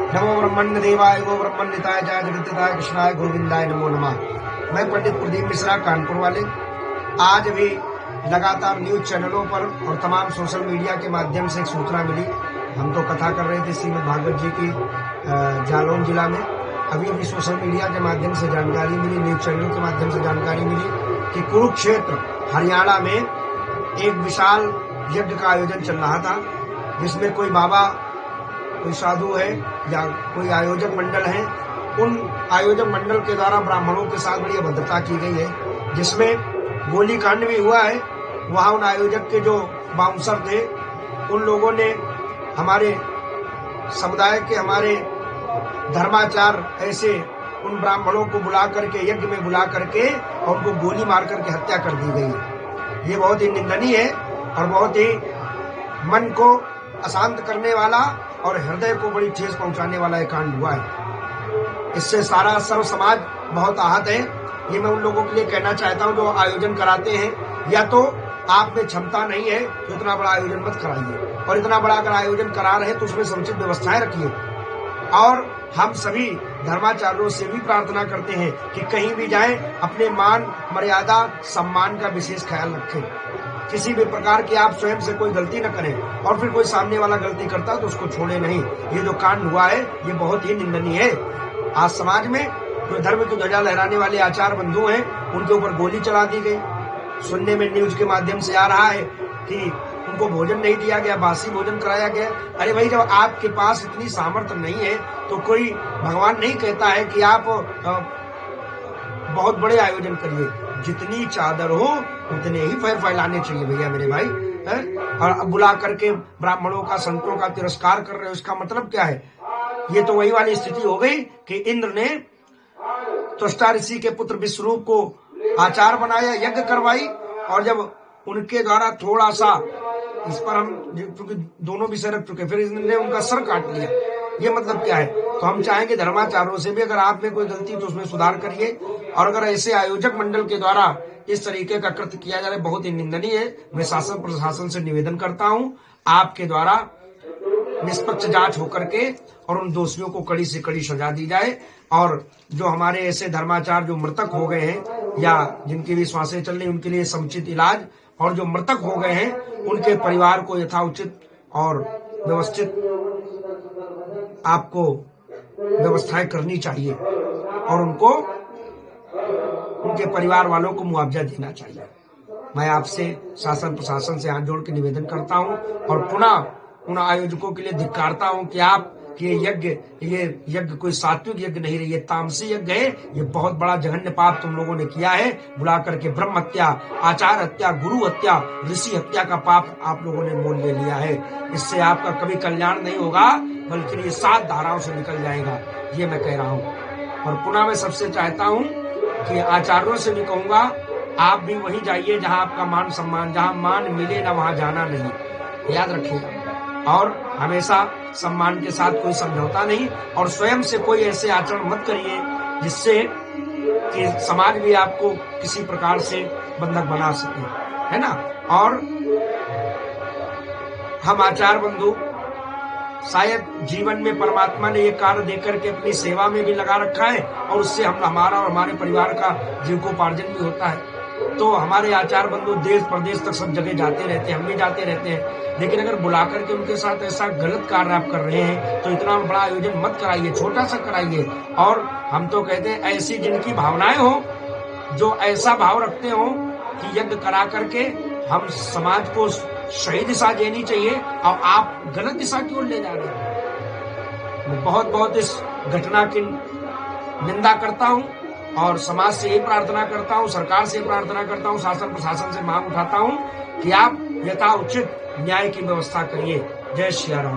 नमो ब्रह्मण्य देवाय गो ब्रह्मण्यताय जय जगतताय कृष्णाय गोविंदाय नमो नमः। मैं पंडित प्रदीप मिश्रा कानपुर वाले आज भी लगातार न्यूज चैनलों पर और तमाम सोशल मीडिया के माध्यम से एक सूचना मिली। हम तो कथा कर रहे थे श्रीमद् भागवत जी की जालौन जिला में। अभी भी सोशल मीडिया के माध्यम से जानकारी मिली, न्यूज चैनलों के माध्यम से जानकारी मिली कि कुरुक्षेत्र हरियाणा में एक विशाल यज्ञ का आयोजन चल रहा था, जिसमें कोई बाबा, कोई साधु है या कोई आयोजक मंडल है। उन आयोजक मंडल के द्वारा ब्राह्मणों के साथ बड़ी अभद्रता की गई है, जिसमें गोलीकांड भी हुआ है। वहां उन आयोजक के जो बाउंसर थे, उन लोगों ने हमारे समुदाय के, हमारे धर्माचार ऐसे उन ब्राह्मणों को बुला करके, यज्ञ में बुला करके और उनको गोली मार करके हत्या कर दी गई है। ये बहुत ही निंदनीय है और बहुत ही मन को अशांत करने वाला और हृदय को बड़ी ठेस पहुंचाने वाला एक कांड हुआ है। इससे सारा सर्व समाज बहुत आहत है। ये मैं उन लोगों के लिए कहना चाहता हूं जो आयोजन कराते हैं, या तो आप में क्षमता नहीं है तो इतना बड़ा आयोजन मत कराइए, और इतना बड़ा अगर आयोजन करा रहे तो उसमें समुचित व्यवस्थाएं रखिए। और हम सभी धर्माचार्यों से भी प्रार्थना करते हैं कि कहीं भी जाएं अपने मान मर्यादा सम्मान का विशेष ख्याल रखें। किसी भी प्रकार की आप स्वयं से कोई गलती न करें, और फिर कोई सामने वाला गलती करता है तो उसको छोड़े नहीं। ये जो कांड हुआ है ये बहुत ही निंदनीय है। आज समाज में जो धर्म की ध्वजा लहराने वाले आचार बंधु हैं, उनके ऊपर गोली चला दी गई। सुनने में न्यूज के माध्यम से आ रहा है कि उनको भोजन नहीं दिया गया, बासी भोजन कराया गया। अरे भाई, जब आपके पास इतनी सामर्थ्य नहीं है तो कोई भगवान नहीं कहता है कि आप बहुत बड़े आयोजन करिए। जितनी चादर हो उतने ही पैर फैलाने चाहिए भैया मेरे भाई है? और बुला करके ब्राह्मणों का, संतों का तिरस्कार कर रहे हो, इसका मतलब क्या है? ये तो वही वाली स्थिति हो गई कि इंद्र ने त्वष्टा ऋषि के पुत्र विश्वरूप को आचार बनाया, यज्ञ करवाई, और जब उनके द्वारा थोड़ा सा इस पर हम क्योंकि दोनों विषय रख चुके, फिर इसने उनका सर काट लिया। ये मतलब क्या है? तो हम चाहेंगे धर्माचार्यों से भी अगर आप में कोई गलती तो उसमें सुधार करिए, और अगर ऐसे आयोजक मंडल के द्वारा इस तरीके का कृत्य किया जा रहा है, बहुत ही निंदनीय है। मैं शासन प्रशासन से निवेदन करता हूं आपके द्वारा निष्पक्ष जांच होकर के और उन दोषियों को कड़ी से कड़ी सजा दी जाए, और जो हमारे ऐसे धर्माचार जो मृतक हो गए हैं या जिनकी भी श्वासें चल रही, उनके लिए समुचित इलाज, और जो मृतक हो गए हैं उनके परिवार को यथाउचित और व्यवस्थित आपको व्यवस्थाएं करनी चाहिए, और उनको, उनके परिवार वालों को मुआवजा देना चाहिए। मैं आपसे शासन प्रशासन से हाथ जोड़ के निवेदन करता हूं, और पुनः उन आयोजकों के लिए धिक्कारता हूं कि आप ये यज्ञ कोई सात्विक यज्ञ नहीं रही, ये तामसी यज्ञ है। ये बहुत बड़ा जघन्य पाप तुम लोगों ने किया है। बुला करके ब्रह्म हत्या, आचार हत्या, गुरु हत्या, ऋषि हत्या का पाप आप लोगों ने मोल ले लिया है। इससे आपका कभी कल्याण नहीं होगा, बल्कि ये 7 धाराओं से निकल जाएगा, ये मैं कह रहा हूँ। और पुनः मैं सबसे चाहता हूँ कि आचार्यों से भी कहूंगा, आप भी वहीं जाइए जहां आपका मान सम्मान, जहां मान मिले ना वहां जाना नहीं, याद रखिएगा। और हमेशा सम्मान के साथ कोई समझौता नहीं, और स्वयं से कोई ऐसे आचरण मत करिए जिससे कि समाज भी आपको किसी प्रकार से बंधक बना सके, है ना। और हम आचार बंधु शायद जीवन में परमात्मा ने ये कार्य देकर के अपनी सेवा में भी लगा रखा है, और उससे हमारा और हमारे परिवार का जीविकोपार्जन भी होता है। तो हमारे आचार बंधु देश प्रदेश तक सब जगह जाते रहते हैं, हम भी जाते रहते हैं। लेकिन अगर बुला करके उनके साथ ऐसा गलत कार्य आप कर रहे हैं तो इतना बड़ा आयोजन मत कराइए, छोटा सा कराइए। और हम तो कहते हैं ऐसी जिनकी भावनाएं हो, जो ऐसा भाव रखते हो कि यज्ञ करा करके हम समाज को सही दिशा देनी चाहिए, और आप गलत दिशा की ओर ले जा रहे हैं। मैं बहुत बहुत इस घटना की निंदा करता हूं, और समाज से ये प्रार्थना करता हूं, सरकार से प्रार्थना करता हूं, शासन प्रशासन से मांग उठाता हूं कि आप यथाउचित न्याय की व्यवस्था करिए। जय श्री राम।